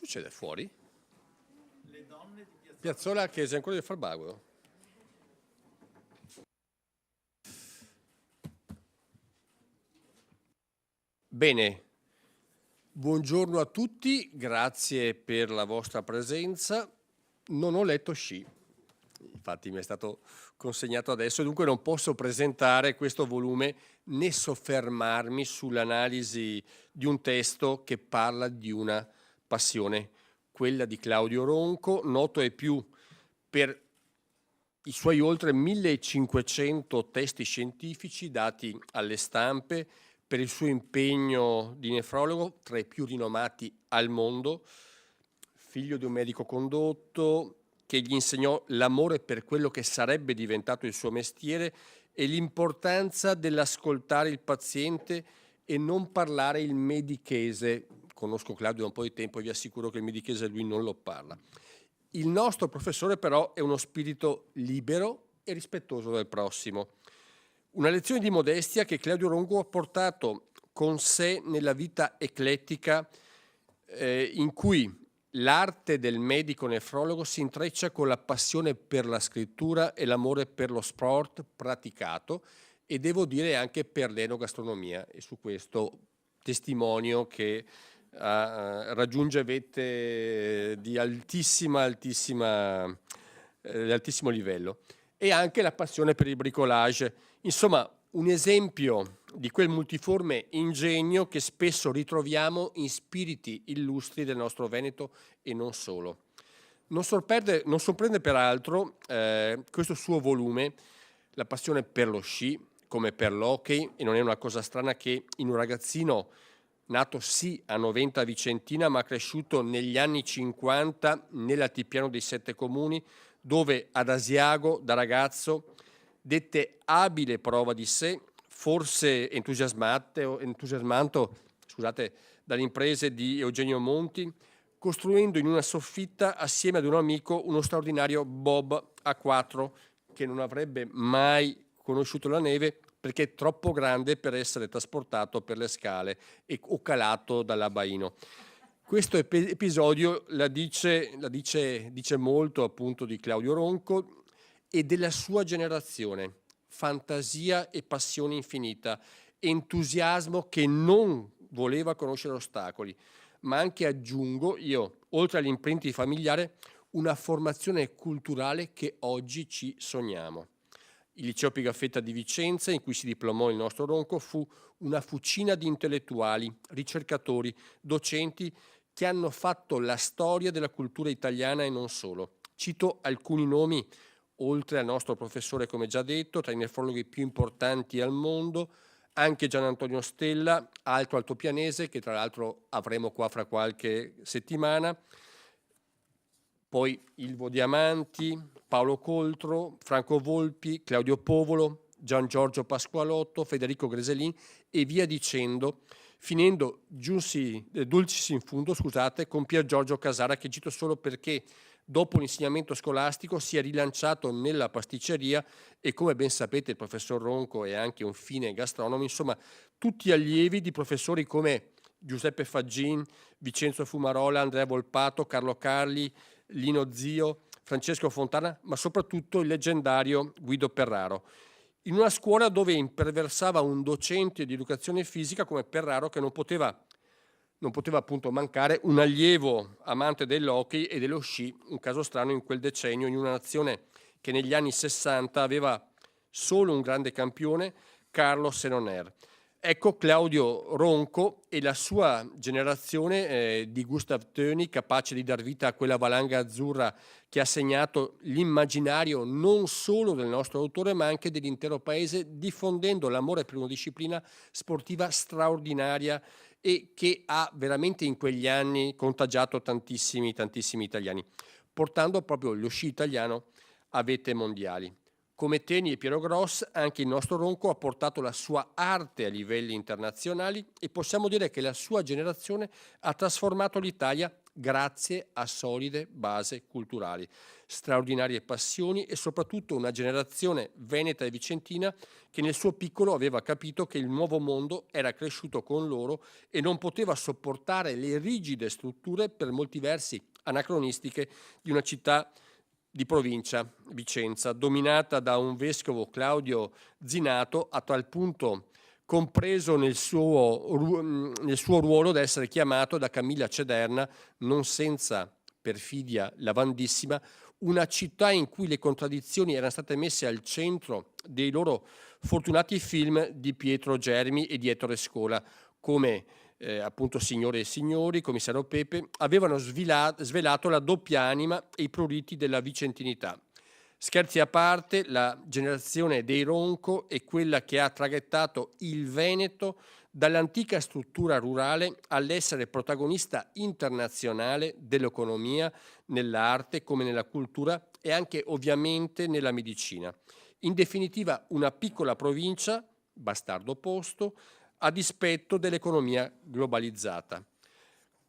succede fuori? Piazzola Chiesa ancora del Farbago. Bene, buongiorno a tutti, grazie per la vostra presenza. Non ho letto Sci, infatti mi è stato consegnato adesso, dunque non posso presentare questo volume né soffermarmi sull'analisi di un testo che parla di una passione, quella di Claudio Ronco, noto ai più per i suoi oltre 1500 testi scientifici dati alle stampe, per il suo impegno di nefrologo tra i più rinomati al mondo, figlio di un medico condotto che gli insegnò l'amore per quello che sarebbe diventato il suo mestiere e l'importanza dell'ascoltare il paziente e non parlare il medichese. Conosco Claudio da un po' di tempo e vi assicuro che il medichese lui non lo parla. Il nostro professore però è uno spirito libero e rispettoso del prossimo. Una lezione di modestia che Claudio Ronco ha portato con sé nella vita eclettica in cui l'arte del medico nefrologo si intreccia con la passione per la scrittura e l'amore per lo sport praticato e devo dire anche per l'enogastronomia, e su questo testimonio che raggiunge vette di altissimo livello, e anche la passione per il bricolage. Insomma, un esempio di quel multiforme ingegno che spesso ritroviamo in spiriti illustri del nostro Veneto e non solo. Non sorprende peraltro questo suo volume, la passione per lo sci come per l'hockey, e non è una cosa strana che in un ragazzino nato sì a Noventa Vicentina ma cresciuto negli anni 50 nell'altipiano dei Sette Comuni, dove ad Asiago da ragazzo dette abile prova di sé, forse entusiasmato dalle imprese di Eugenio Monti, costruendo in una soffitta assieme ad un amico uno straordinario bob a 4 che non avrebbe mai conosciuto la neve perché è troppo grande per essere trasportato per le scale o calato dall'abbaino. Questo episodio dice molto appunto di Claudio Ronco e della sua generazione: fantasia e passione infinita, entusiasmo che non voleva conoscere ostacoli, ma anche, aggiungo io, oltre all'imprinting familiare, una formazione culturale che oggi ci sogniamo. Il liceo Pigafetta di Vicenza, in cui si diplomò il nostro Ronco, fu una fucina di intellettuali, ricercatori, docenti che hanno fatto la storia della cultura italiana e non solo. Cito alcuni nomi, oltre al nostro professore, come già detto, tra i nefrologhi più importanti al mondo, anche Gian Antonio Stella, altro altopianese, che tra l'altro avremo qua fra qualche settimana, poi Ilvo Diamanti, Paolo Coltro, Franco Volpi, Claudio Povolo, Gian Giorgio Pasqualotto, Federico Greselin e via dicendo, finendo dulcis in fundo, con Pier Giorgio Casara, che cito solo perché dopo l'insegnamento scolastico si è rilanciato nella pasticceria e, come ben sapete, il professor Ronco è anche un fine gastronomo. Insomma, tutti allievi di professori come Giuseppe Faggin, Vincenzo Fumarola, Andrea Volpato, Carlo Carli, Lino Zio, Francesco Fontana, ma soprattutto il leggendario Guido Perraro. In una scuola dove imperversava un docente di educazione fisica come Perraro, che non poteva appunto mancare un allievo amante dell'hockey e dello sci, un caso strano in quel decennio, in una nazione che negli anni 60 aveva solo un grande campione, Carlos Senoner. Ecco Claudio Ronco e la sua generazione di Gustav Töni, capace di dar vita a quella valanga azzurra che ha segnato l'immaginario non solo del nostro autore ma anche dell'intero paese, diffondendo l'amore per una disciplina sportiva straordinaria e che ha veramente in quegli anni contagiato tantissimi italiani, portando proprio lo sci italiano a vette mondiali. Come Teni e Piero Gross, anche il nostro Ronco ha portato la sua arte a livelli internazionali e possiamo dire che la sua generazione ha trasformato l'Italia grazie a solide basi culturali, straordinarie passioni e soprattutto una generazione veneta e vicentina che nel suo piccolo aveva capito che il nuovo mondo era cresciuto con loro e non poteva sopportare le rigide strutture, per molti versi anacronistiche, di una città di provincia, Vicenza, dominata da un vescovo, Claudio Zinato, a tal punto compreso nel suo ruolo da essere chiamato da Camilla Cederna, non senza perfidia lavandissima, una città in cui le contraddizioni erano state messe al centro dei loro fortunati film di Pietro Germi e di Ettore Scola, come appunto Signore e Signori, Commissario Pepe, avevano svelato la doppia anima e i pruriti della vicentinità. Scherzi a parte, la generazione dei Ronco è quella che ha traghettato il Veneto dall'antica struttura rurale all'essere protagonista internazionale dell'economia, nell'arte come nella cultura e anche ovviamente nella medicina. In definitiva una piccola provincia, bastardo posto, a dispetto dell'economia globalizzata.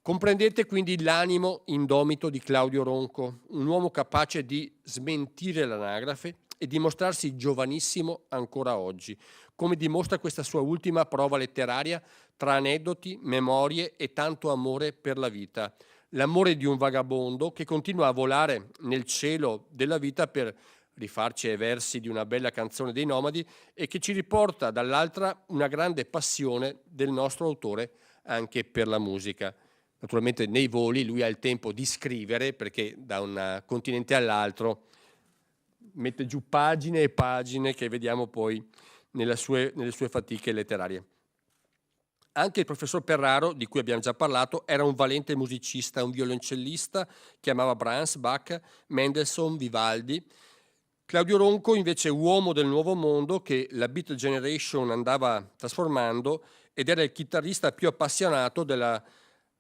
Comprendete quindi l'animo indomito di Claudio Ronco, un uomo capace di smentire l'anagrafe e dimostrarsi giovanissimo ancora oggi, come dimostra questa sua ultima prova letteraria tra aneddoti, memorie e tanto amore per la vita. L'amore di un vagabondo che continua a volare nel cielo della vita per rifarci ai versi di una bella canzone dei Nomadi e che ci riporta dall'altra una grande passione del nostro autore anche per la musica. Naturalmente nei voli lui ha il tempo di scrivere perché da un continente all'altro mette giù pagine e pagine che vediamo poi nelle sue fatiche letterarie. Anche il professor Perraro, di cui abbiamo già parlato, era un valente musicista, un violoncellista che amava Brahms, Bach, Mendelssohn, Vivaldi. Claudio Ronco invece uomo del nuovo mondo che la Beat Generation andava trasformando ed era il chitarrista più appassionato della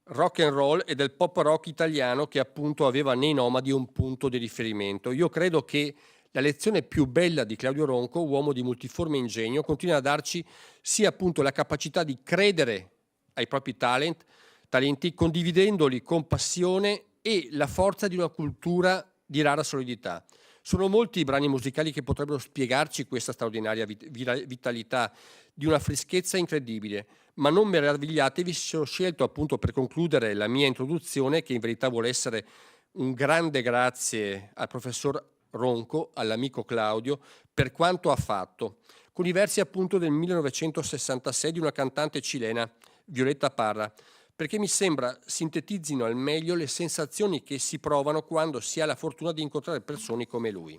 rock and roll e del pop rock italiano che appunto aveva nei Nomadi un punto di riferimento. Io credo che la lezione più bella di Claudio Ronco, uomo di multiforme ingegno, continua a darci sia appunto la capacità di credere ai propri talenti, condividendoli con passione e la forza di una cultura di rara solidità. Sono molti i brani musicali che potrebbero spiegarci questa straordinaria vitalità, di una freschezza incredibile, ma non meravigliatevi se ho scelto appunto per concludere la mia introduzione, che in verità vuole essere un grande grazie al professor Ronco, all'amico Claudio, per quanto ha fatto, con i versi appunto del 1966 di una cantante cilena, Violeta Parra, perché mi sembra sintetizzino al meglio le sensazioni che si provano quando si ha la fortuna di incontrare persone come lui.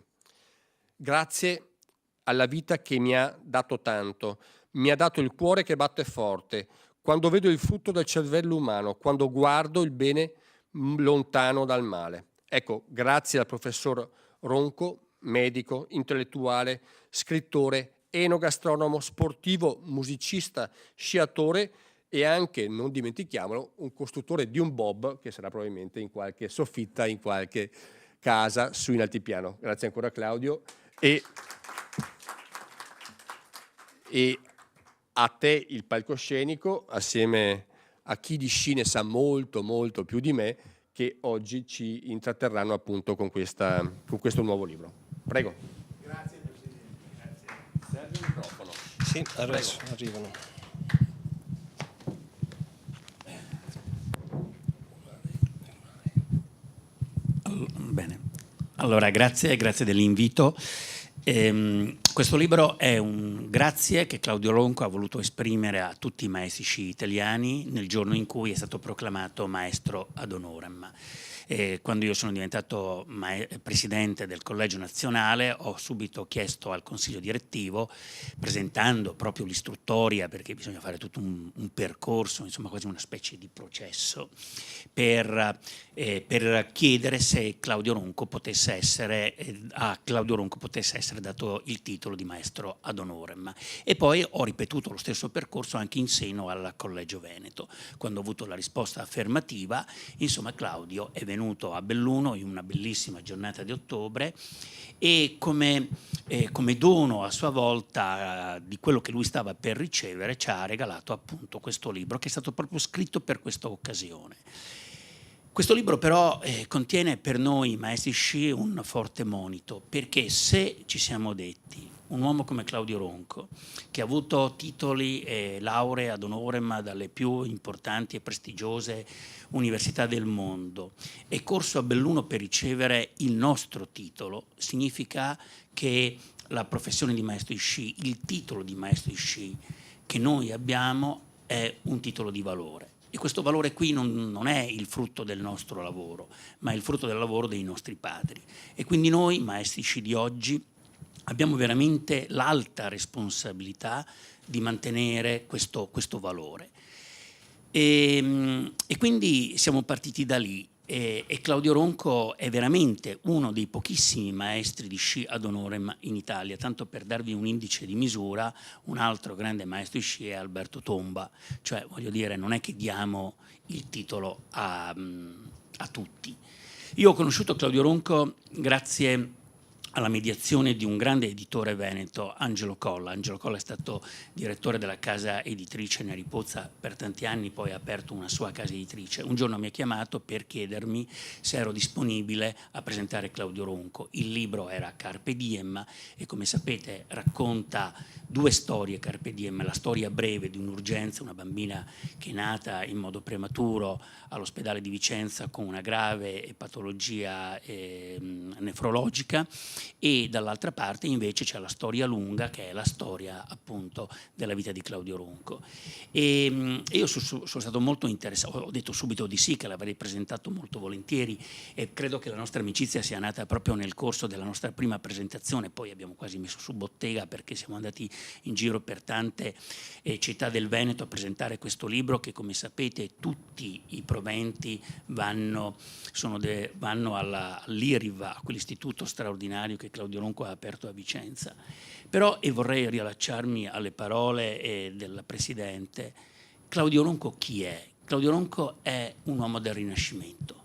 Grazie alla vita che mi ha dato tanto, mi ha dato il cuore che batte forte, quando vedo il frutto del cervello umano, quando guardo il bene lontano dal male. Ecco, grazie al professor Ronco, medico, intellettuale, scrittore, enogastronomo, sportivo, musicista, sciatore e anche, non dimentichiamolo, un costruttore di un bob che sarà probabilmente in qualche soffitta, in qualche casa su in altipiano. Grazie ancora Claudio e a te il palcoscenico assieme a chi di sci ne sa molto molto più di me, che oggi ci intratterranno appunto con questo nuovo libro. Prego. Grazie Presidente. Grazie. Serve il microfono. Sì, adesso arrivano. Bene, allora grazie dell'invito. Questo libro è un grazie che Claudio Ronco ha voluto esprimere a tutti i maestri sci italiani nel giorno in cui è stato proclamato maestro ad honorem. Quando io sono diventato presidente del Collegio Nazionale ho subito chiesto al Consiglio direttivo, presentando proprio l'istruttoria, perché bisogna fare tutto un percorso, insomma quasi una specie di processo, per chiedere se Claudio Ronco potesse essere, a Claudio Ronco potesse essere dato il titolo di maestro ad honorem. E poi ho ripetuto lo stesso percorso anche in seno al Collegio Veneto. Quando ho avuto la risposta affermativa, insomma Claudio è venuto a Belluno in una bellissima giornata di ottobre e come dono a sua volta di quello che lui stava per ricevere ci ha regalato appunto questo libro che è stato proprio scritto per questa occasione. Questo libro però contiene per noi maestri sci un forte monito, perché se ci siamo detti un uomo come Claudio Ronco, che ha avuto titoli e lauree ad honorem dalle più importanti e prestigiose università del mondo, è corso a Belluno per ricevere il nostro titolo, significa che la professione di maestro di sci, il titolo di maestro di sci che noi abbiamo è un titolo di valore. E questo valore qui non è il frutto del nostro lavoro, ma è il frutto del lavoro dei nostri padri. E quindi noi, maestri sci di oggi, abbiamo veramente l'alta responsabilità di mantenere questo valore. E quindi siamo partiti da lì. E Claudio Ronco è veramente uno dei pochissimi maestri di sci ad honorem in Italia. Tanto per darvi un indice di misura, un altro grande maestro di sci è Alberto Tomba. Cioè, voglio dire, non è che diamo il titolo a tutti. Io ho conosciuto Claudio Ronco grazie alla mediazione di un grande editore veneto, Angelo Colla. Angelo Colla è stato direttore della casa editrice Neri Pozza per tanti anni, poi ha aperto una sua casa editrice. Un giorno mi ha chiamato per chiedermi se ero disponibile a presentare Claudio Ronco. Il libro era Carpe Diem e, come sapete, racconta due storie Carpe Diem: la storia breve di un'urgenza, una bambina che è nata in modo prematuro all'ospedale di Vicenza con una grave patologia nefrologica, e dall'altra parte invece c'è la storia lunga, che è la storia appunto della vita di Claudio Ronco. E io sono stato molto interessato, ho detto subito di sì, che l'avrei presentato molto volentieri, e credo che la nostra amicizia sia nata proprio nel corso della nostra prima presentazione. Poi abbiamo quasi messo su bottega, perché siamo andati in giro per tante città del Veneto a presentare questo libro, che, come sapete, tutti i proventi vanno all'IRIV, a quell'istituto straordinario che Claudio Ronco ha aperto a Vicenza. Però, e vorrei riallacciarmi alle parole della Presidente, Claudio Ronco chi è? Claudio Ronco è un uomo del Rinascimento.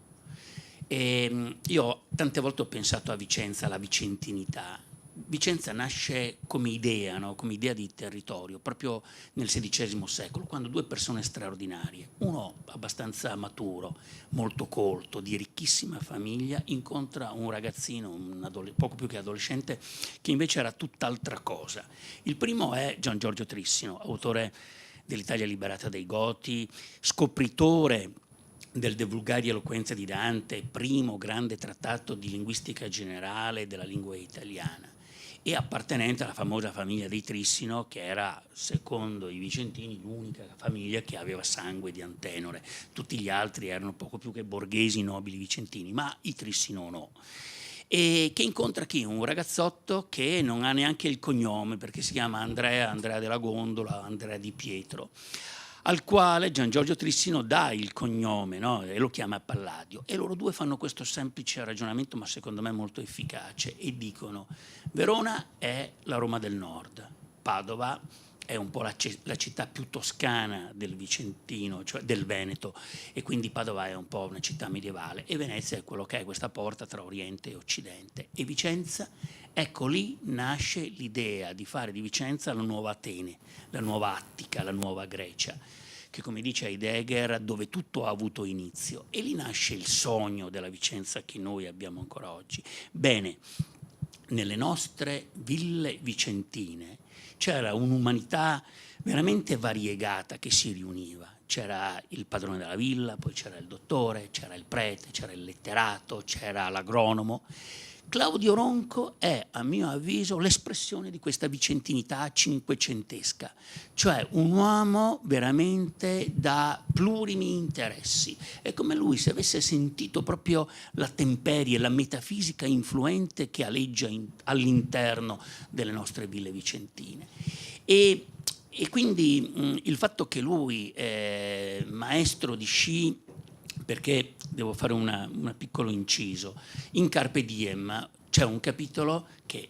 E io tante volte ho pensato a Vicenza, alla vicentinità. Vicenza nasce come idea, no? Come idea di territorio, proprio nel XVI secolo, quando due persone straordinarie, uno abbastanza maturo, molto colto, di ricchissima famiglia, incontra un ragazzino, poco più che adolescente, che invece era tutt'altra cosa. Il primo è Gian Giorgio Trissino, autore dell'Italia liberata dai Goti, scopritore del De Vulgari Eloquenza di Dante, primo grande trattato di linguistica generale della lingua italiana, e appartenente alla famosa famiglia dei Trissino, che era, secondo i vicentini, l'unica famiglia che aveva sangue di Antenore. Tutti gli altri erano poco più che borghesi nobili vicentini, ma i Trissino no. E che incontra chi? Un ragazzotto che non ha neanche il cognome, perché si chiama Andrea della Gondola, Andrea Di Pietro, al quale Gian Giorgio Trissino dà il cognome, no? E lo chiama Palladio. E loro due fanno questo semplice ragionamento, ma secondo me molto efficace, e dicono: Verona è la Roma del Nord, Padova è un po' la città più toscana del Vicentino, cioè del Veneto, e quindi Padova è un po' una città medievale, e Venezia è quello che è questa porta tra Oriente e Occidente. E Vicenza, ecco, lì nasce l'idea di fare di Vicenza la nuova Atene, la nuova Attica, la nuova Grecia, che, come dice Heidegger, dove tutto ha avuto inizio. E lì nasce il sogno della Vicenza che noi abbiamo ancora oggi. Bene, nelle nostre ville vicentine c'era un'umanità veramente variegata che si riuniva. C'era il padrone della villa, poi c'era il dottore, c'era il prete, c'era il letterato, c'era l'agronomo. Claudio Ronco è, a mio avviso, l'espressione di questa vicentinità cinquecentesca, cioè un uomo veramente da plurimi interessi. È come lui se avesse sentito proprio la temperie, la metafisica influente che aleggia all'interno delle nostre ville vicentine. E quindi il fatto che lui è maestro di sci, perché devo fare un piccolo inciso, in Carpe Diem c'è un capitolo che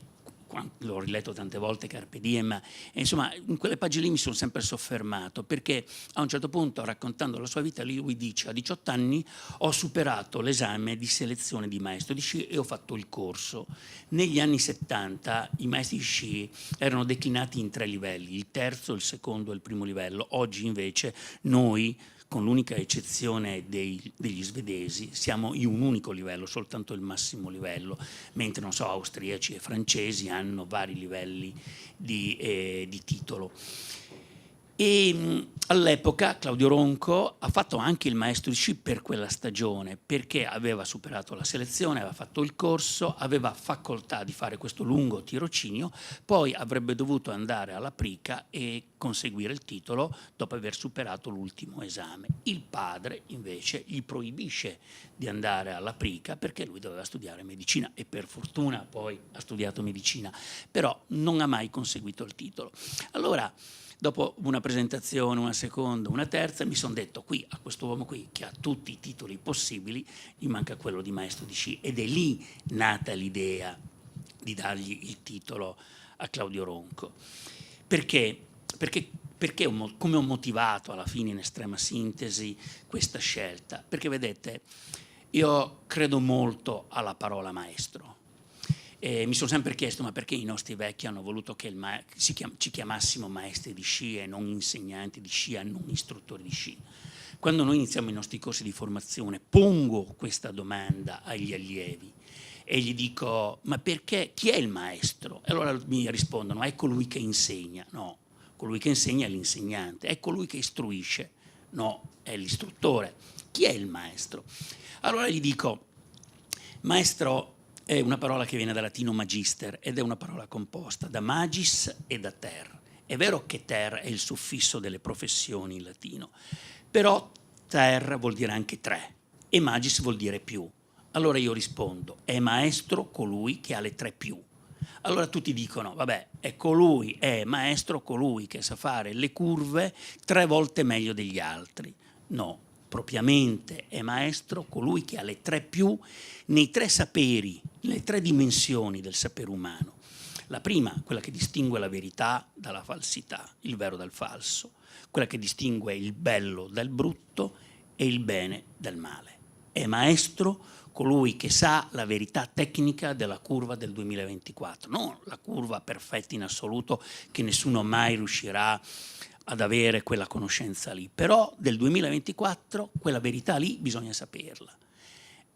l'ho riletto tante volte, Carpe Diem, e insomma in quelle pagine lì mi sono sempre soffermato, perché a un certo punto, raccontando la sua vita, lui dice: a 18 anni ho superato l'esame di selezione di maestro di sci e ho fatto il corso. Negli anni 70 i maestri di sci erano declinati in 3 livelli, il terzo, il secondo e il primo livello. Oggi invece noi, con l'unica eccezione degli svedesi, siamo in un unico livello, soltanto il massimo livello, mentre non so, austriaci e francesi hanno vari livelli di titolo. E all'epoca Claudio Ronco ha fatto anche il maestro di sci per quella stagione, perché aveva superato la selezione, aveva fatto il corso, aveva facoltà di fare questo lungo tirocinio, poi avrebbe dovuto andare alla Prica e conseguire il titolo dopo aver superato l'ultimo esame. Il padre invece gli proibisce di andare alla Prica perché lui doveva studiare medicina, e per fortuna poi ha studiato medicina, però non ha mai conseguito il titolo. Allora, dopo una presentazione, una seconda, una terza, mi sono detto, qui a questo uomo qui che ha tutti i titoli possibili, gli manca quello di maestro di sci, ed è lì nata l'idea di dargli il titolo a Claudio Ronco. Perché come ho motivato alla fine, in estrema sintesi, questa scelta? Perché vedete, io credo molto alla parola maestro. Mi sono sempre chiesto, ma perché i nostri vecchi hanno voluto che ci chiamassimo maestri di sci e non insegnanti di sci e non istruttori di sci? Quando noi iniziamo i nostri corsi di formazione, pongo questa domanda agli allievi e gli dico, ma perché, chi è il maestro? E allora mi rispondono, è colui che insegna. No, colui che insegna è l'insegnante. È colui che istruisce. No, è l'istruttore. Chi è il maestro? Allora gli dico, maestro è una parola che viene dal latino magister ed è una parola composta da magis e da ter. È vero che ter è il suffisso delle professioni in latino, però ter vuol dire anche tre e magis vuol dire più. Allora io rispondo, è maestro colui che ha le tre più. Allora tutti dicono, vabbè, è maestro colui che sa fare le curve 3 volte meglio degli altri. No, propriamente è maestro colui che ha le 3 più nei 3 saperi, nelle 3 dimensioni del sapere umano. La prima, quella che distingue la verità dalla falsità, il vero dal falso, quella che distingue il bello dal brutto e il bene dal male. È maestro colui che sa la verità tecnica della curva del 2024, non la curva perfetta in assoluto che nessuno mai riuscirà ad avere quella conoscenza lì, però del 2024 quella verità lì bisogna saperla.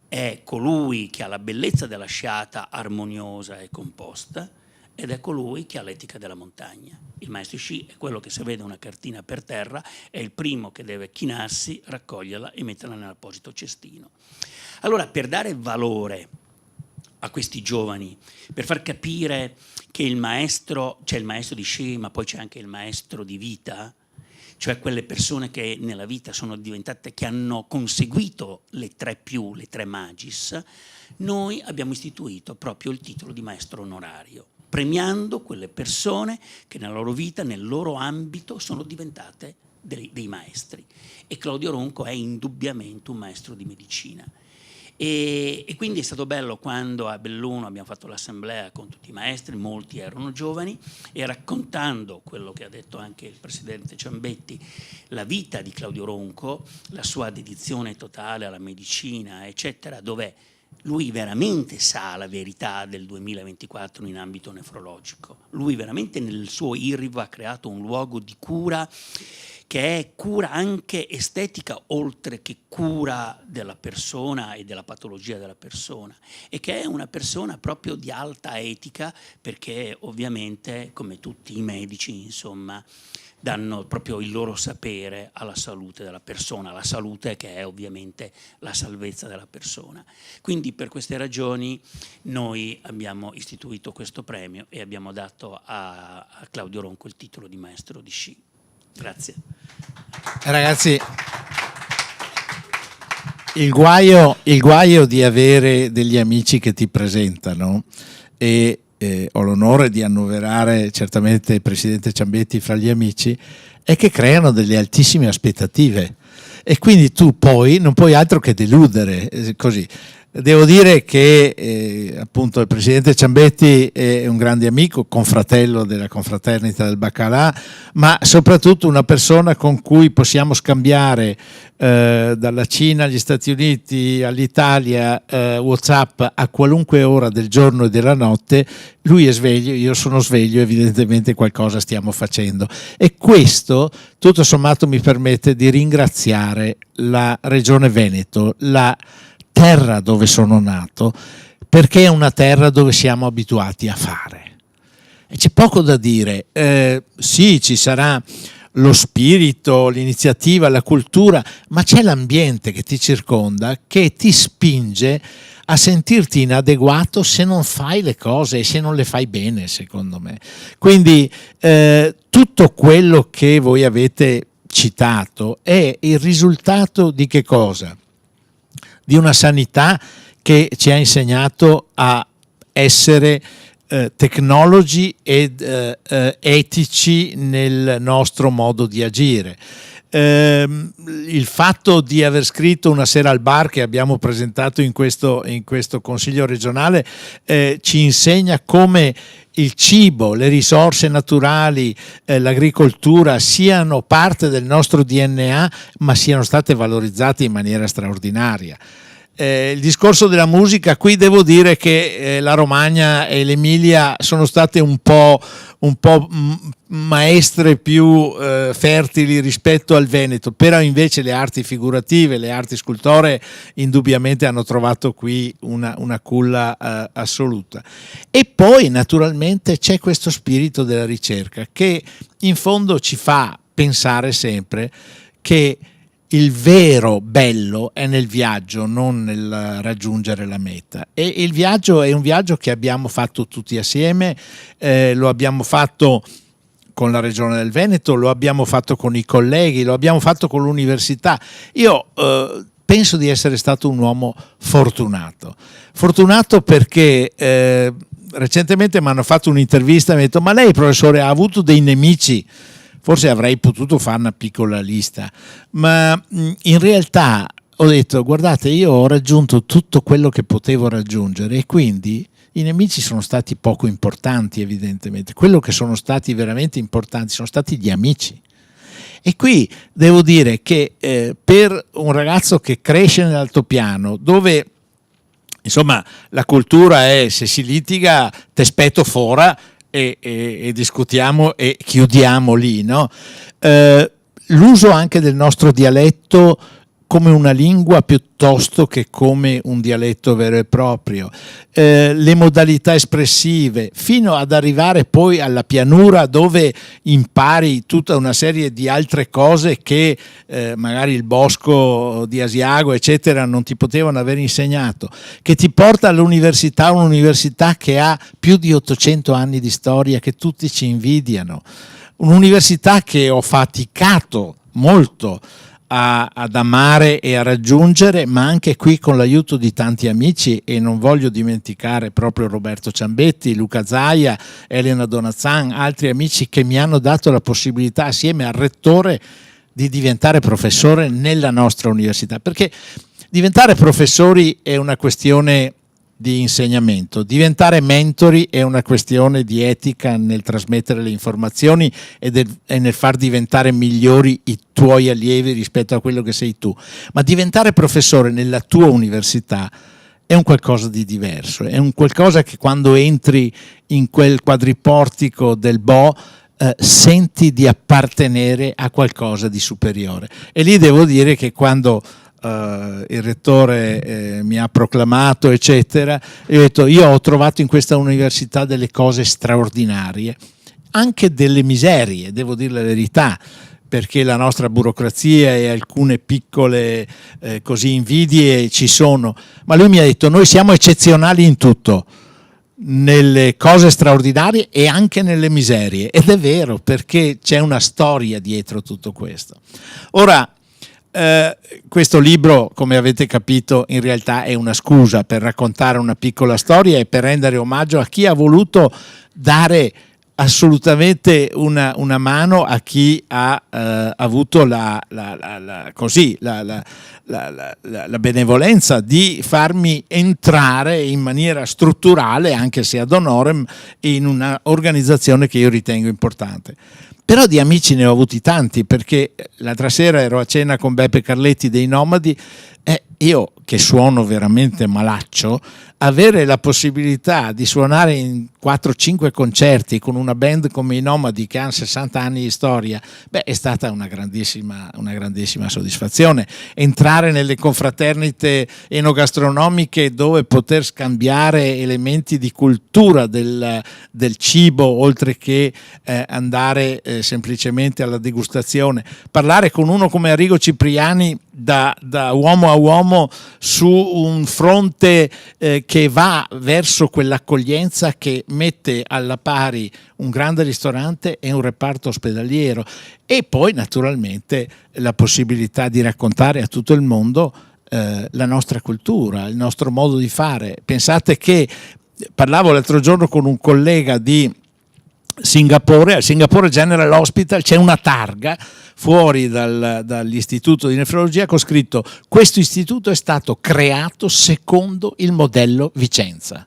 È colui che ha la bellezza della sciata armoniosa e composta ed è colui che ha l'etica della montagna. Il maestro sci è quello che, se vede una cartina per terra, è il primo che deve chinarsi, raccoglierla e metterla nell'apposito cestino. Allora, per dare valore a questi giovani, per far capire che il maestro, c'è il maestro di sci, ma poi c'è anche il maestro di vita, cioè quelle persone che nella vita sono diventate, che hanno conseguito le 3 più, le 3 magis, noi abbiamo istituito proprio il titolo di maestro onorario, premiando quelle persone che nella loro vita, nel loro ambito, sono diventate dei maestri. E Claudio Ronco è indubbiamente un maestro di medicina. E quindi è stato bello quando a Belluno abbiamo fatto l'assemblea con tutti i maestri, molti erano giovani, e raccontando quello che ha detto anche il presidente Ciambetti, la vita di Claudio Ronco, la sua dedizione totale alla medicina, eccetera, dove lui veramente sa la verità del 2024 in ambito nefrologico. Lui veramente nel suo IRIV ha creato un luogo di cura che è cura anche estetica, oltre che cura della persona e della patologia della persona, e che è una persona proprio di alta etica, perché ovviamente, come tutti i medici, insomma, danno proprio il loro sapere alla salute della persona, la salute che è ovviamente la salvezza della persona. Quindi per queste ragioni noi abbiamo istituito questo premio e abbiamo dato a Claudio Ronco il titolo di maestro di sci. Grazie. Ragazzi, il guaio di avere degli amici che ti presentano, e ho l'onore di annoverare certamente il presidente Ciambetti fra gli amici, è che creano delle altissime aspettative e quindi tu poi non puoi altro che deludere, così. Devo dire che appunto il presidente Ciambetti è un grande amico, confratello della confraternita del Baccalà, ma soprattutto una persona con cui possiamo scambiare dalla Cina agli Stati Uniti all'Italia WhatsApp a qualunque ora del giorno e della notte. Lui è sveglio, io sono sveglio, evidentemente qualcosa stiamo facendo, e questo tutto sommato mi permette di ringraziare la Regione Veneto, la terra dove sono nato, perché è una terra dove siamo abituati a fare. E c'è poco da dire. Sì, ci sarà lo spirito, l'iniziativa, la cultura, ma c'è l'ambiente che ti circonda, che ti spinge a sentirti inadeguato se non fai le cose e se non le fai bene, secondo me. Quindi tutto quello che voi avete citato è il risultato di che cosa? Di una sanità che ci ha insegnato a essere tecnologi ed etici nel nostro modo di agire. Il fatto di aver scritto Una sera al bar, che abbiamo presentato in questo Consiglio regionale, ci insegna come il cibo, le risorse naturali, l'agricoltura siano parte del nostro DNA, ma siano state valorizzate in maniera straordinaria. Il discorso della musica, qui devo dire che la Romagna e l'Emilia sono state un po' maestre più fertili rispetto al Veneto, però invece le arti figurative, le arti scultoree indubbiamente hanno trovato qui una culla assoluta. E poi naturalmente c'è questo spirito della ricerca che in fondo ci fa pensare sempre che il vero bello è nel viaggio, non nel raggiungere la meta. E il viaggio è un viaggio che abbiamo fatto tutti assieme, lo abbiamo fatto con la Regione del Veneto, lo abbiamo fatto con i colleghi, lo abbiamo fatto con l'università. Io penso di essere stato un uomo fortunato perché recentemente mi hanno fatto un'intervista e mi hanno detto: ma lei, professore, ha avuto dei nemici? Forse avrei potuto fare una piccola lista, ma in realtà ho detto: guardate, io ho raggiunto tutto quello che potevo raggiungere, e quindi i nemici sono stati poco importanti, evidentemente. Quello che sono stati veramente importanti sono stati gli amici. E qui devo dire che per un ragazzo che cresce nell'altopiano, dove insomma la cultura è: se si litiga te spetto fora e discutiamo e chiudiamo lì, no? L'uso anche del nostro dialetto come una lingua piuttosto che come un dialetto vero e proprio, le modalità espressive, fino ad arrivare poi alla pianura, dove impari tutta una serie di altre cose che magari il Bosco di Asiago eccetera non ti potevano aver insegnato, che ti porta all'università, un'università che ha più di 800 anni di storia, che tutti ci invidiano, un'università che ho faticato molto ad amare e a raggiungere, ma anche qui con l'aiuto di tanti amici, e non voglio dimenticare proprio Roberto Ciambetti, Luca Zaia, Elena Donazzan, altri amici che mi hanno dato la possibilità, assieme al rettore, di diventare professore nella nostra università, perché diventare professori è una questione di insegnamento, diventare mentori è una questione di etica nel trasmettere le informazioni e nel far diventare migliori i tuoi allievi rispetto a quello che sei tu, ma diventare professore nella tua università è un qualcosa di diverso, è un qualcosa che quando entri in quel quadriportico del Bo senti di appartenere a qualcosa di superiore. E lì devo dire che quando il rettore mi ha proclamato eccetera, e ho detto: io ho trovato in questa università delle cose straordinarie, anche delle miserie, devo dire la verità, perché la nostra burocrazia e alcune piccole così invidie ci sono, ma lui mi ha detto: noi siamo eccezionali in tutto, nelle cose straordinarie e anche nelle miserie. Ed è vero, perché c'è una storia dietro tutto questo. Ora, questo libro, come avete capito, in realtà è una scusa per raccontare una piccola storia e per rendere omaggio a chi ha voluto dare assolutamente una mano a chi ha avuto la benevolenza di farmi entrare in maniera strutturale, anche se ad honorem, in una organizzazione che io ritengo importante. Però di amici ne ho avuti tanti, perché l'altra sera ero a cena con Beppe Carletti dei Nomadi, e io, che suono veramente malaccio, avere la possibilità di suonare in 4-5 concerti con una band come i Nomadi che hanno 60 anni di storia, è stata una grandissima soddisfazione. Entrare nelle confraternite enogastronomiche dove poter scambiare elementi di cultura del cibo, oltre che andare semplicemente alla degustazione, parlare con uno come Arrigo Cipriani da uomo a uomo su un fronte che va verso quell'accoglienza che mette alla pari un grande ristorante e un reparto ospedaliero, e poi naturalmente la possibilità di raccontare a tutto il mondo la nostra cultura, il nostro modo di fare. Pensate che parlavo l'altro giorno con un collega di Singapore, al Singapore General Hospital c'è una targa fuori dall'istituto di nefrologia con scritto: questo istituto è stato creato secondo il modello Vicenza.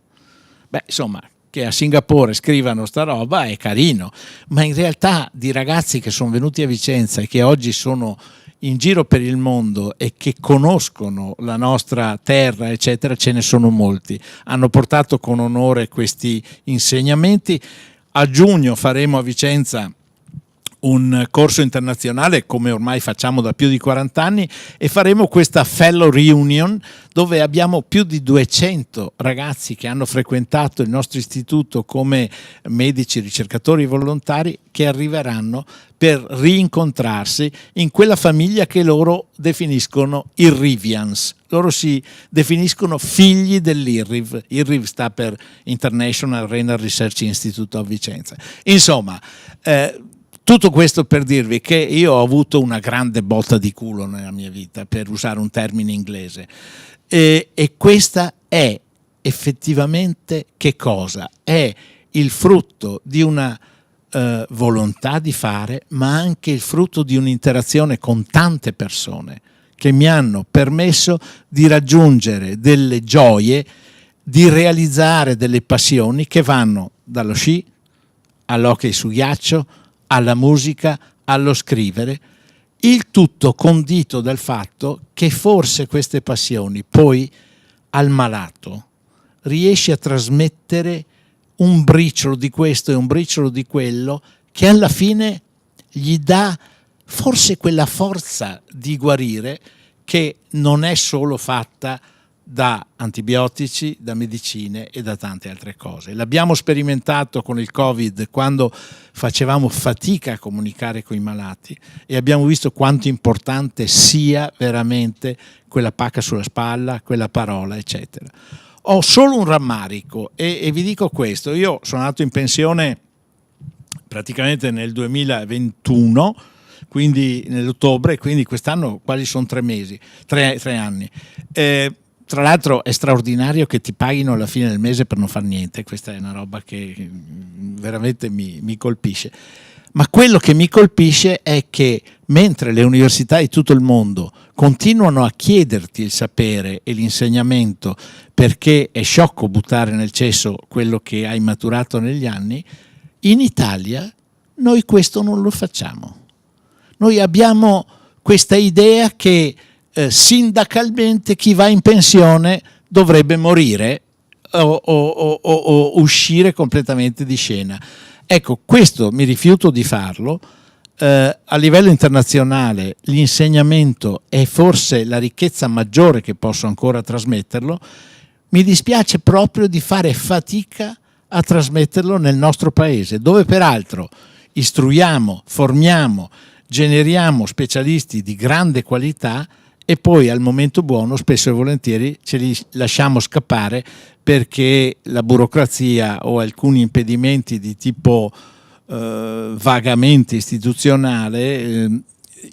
Insomma, che a Singapore scrivano sta roba è carino, ma in realtà di ragazzi che sono venuti a Vicenza e che oggi sono in giro per il mondo e che conoscono la nostra terra, eccetera, ce ne sono molti. Hanno portato con onore questi insegnamenti. A giugno faremo a Vicenza un corso internazionale, come ormai facciamo da più di 40 anni, e faremo questa Fellow Reunion dove abbiamo più di 200 ragazzi che hanno frequentato il nostro istituto come medici, ricercatori volontari, che arriveranno per rincontrarsi in quella famiglia che loro definiscono Irrivians. Loro si definiscono figli dell'IRRIV. IRRIV sta per International Renal Research Institute of Vicenza. Insomma, tutto questo per dirvi che io ho avuto una grande botta di culo nella mia vita, per usare un termine inglese, e questa è effettivamente che cosa? È il frutto di una volontà di fare, ma anche il frutto di un'interazione con tante persone che mi hanno permesso di raggiungere delle gioie, di realizzare delle passioni che vanno dallo sci all'hockey su ghiaccio, alla musica, allo scrivere, il tutto condito dal fatto che forse queste passioni poi al malato riesci a trasmettere un briciolo di questo e un briciolo di quello, che alla fine gli dà forse quella forza di guarire che non è solo fatta da antibiotici, da medicine e da tante altre cose. L'abbiamo sperimentato con il Covid, quando facevamo fatica a comunicare con i malati, e abbiamo visto quanto importante sia veramente quella pacca sulla spalla, quella parola, eccetera. Ho solo un rammarico e vi dico questo: io sono andato in pensione praticamente nel 2021, quindi nell'ottobre, quindi quest'anno quasi sono 3 mesi, 3 anni. Tra l'altro è straordinario che ti paghino alla fine del mese per non far niente, questa è una roba che veramente mi colpisce. Ma quello che mi colpisce è che mentre le università di tutto il mondo continuano a chiederti il sapere e l'insegnamento, perché è sciocco buttare nel cesso quello che hai maturato negli anni, in Italia noi questo non lo facciamo. Noi abbiamo questa idea che sindacalmente chi va in pensione dovrebbe morire o uscire completamente di scena. Ecco, questo mi rifiuto di farlo. A livello internazionale l'insegnamento è forse la ricchezza maggiore che posso ancora trasmetterlo. Mi dispiace proprio di fare fatica a trasmetterlo nel nostro paese, dove peraltro istruiamo, formiamo, generiamo specialisti di grande qualità, e poi al momento buono spesso e volentieri ce li lasciamo scappare perché la burocrazia o alcuni impedimenti di tipo vagamente istituzionale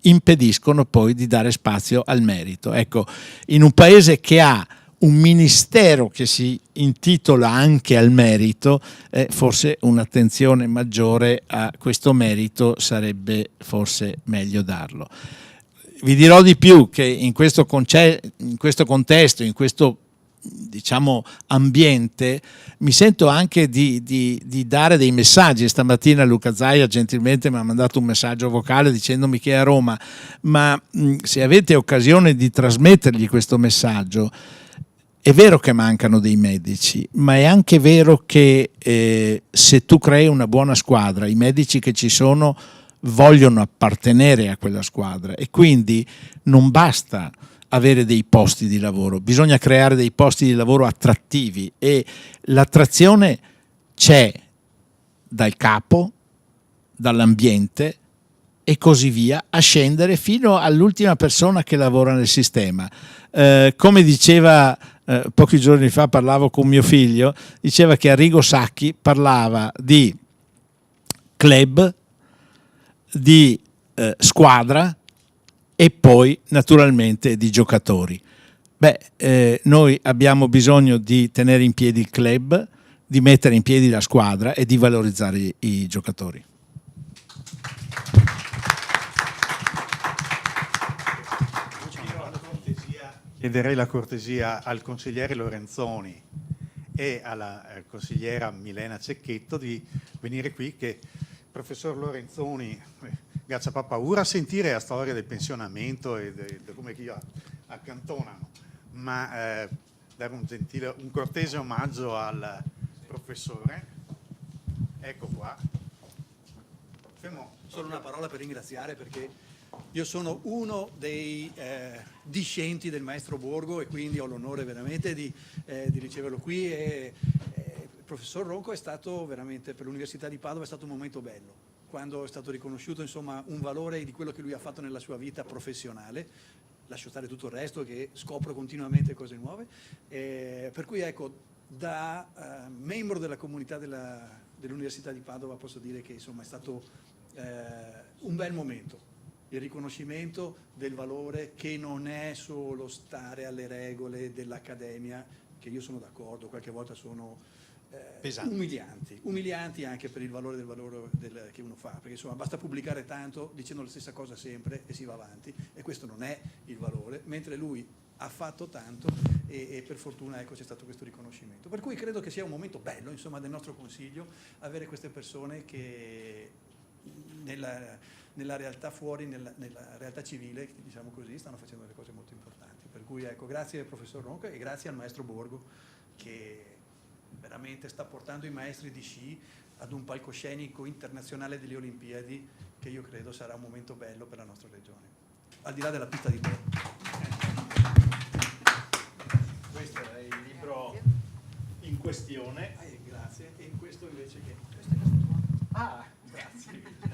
impediscono poi di dare spazio al merito. Ecco, in un paese che ha un ministero che si intitola anche al merito, forse un'attenzione maggiore a questo merito sarebbe forse meglio darlo. Vi dirò di più, che in questo contesto, in questo diciamo ambiente, mi sento anche di dare dei messaggi. Stamattina Luca Zaia gentilmente mi ha mandato un messaggio vocale dicendomi che è a Roma, ma se avete occasione di trasmettergli questo messaggio, è vero che mancano dei medici, ma è anche vero che se tu crei una buona squadra, i medici che ci sono vogliono appartenere a quella squadra, e quindi non basta avere dei posti di lavoro, bisogna creare dei posti di lavoro attrattivi, e l'attrazione c'è dal capo, dall'ambiente e così via, a scendere fino all'ultima persona che lavora nel sistema. Come diceva pochi giorni fa, parlavo con mio figlio, diceva che Arrigo Sacchi parlava di club, di squadra e poi naturalmente di giocatori. Noi abbiamo bisogno di tenere in piedi il club, di mettere in piedi la squadra e di valorizzare i giocatori. Chiederei la cortesia al consigliere Lorenzoni e alla consigliera Milena Cecchetto di venire qui, che il professor Lorenzoni fa paura a sentire la storia del pensionamento e come chi accantonano, ma dare un cortese omaggio al professore. Ecco qua. Fermo solo una parola per ringraziare, perché io sono uno dei discenti del maestro Borgo e quindi ho l'onore veramente di riceverlo qui. Il professor Ronco è stato veramente, per l'Università di Padova è stato un momento bello, quando è stato riconosciuto insomma un valore di quello che lui ha fatto nella sua vita professionale. Lascio stare tutto il resto, che scopro continuamente cose nuove, per cui ecco, da membro della comunità dell'Università di Padova posso dire che insomma è stato un bel momento, il riconoscimento del valore che non è solo stare alle regole dell'accademia, che io sono d'accordo, qualche volta sono umilianti anche per il valore che uno fa, perché insomma basta pubblicare tanto dicendo la stessa cosa sempre e si va avanti, e questo non è il valore, mentre lui ha fatto tanto e per fortuna ecco c'è stato questo riconoscimento, per cui credo che sia un momento bello insomma del nostro consiglio avere queste persone che nella realtà fuori, nella realtà civile, diciamo così, stanno facendo delle cose molto importanti, per cui ecco, grazie al professor Ronco e grazie al maestro Borgo, che veramente sta portando i maestri di sci ad un palcoscenico internazionale delle Olimpiadi, che io credo sarà un momento bello per la nostra regione, al di là della pista di volo. Questo è il libro in questione. Grazie, e questo invece che... Ah, grazie.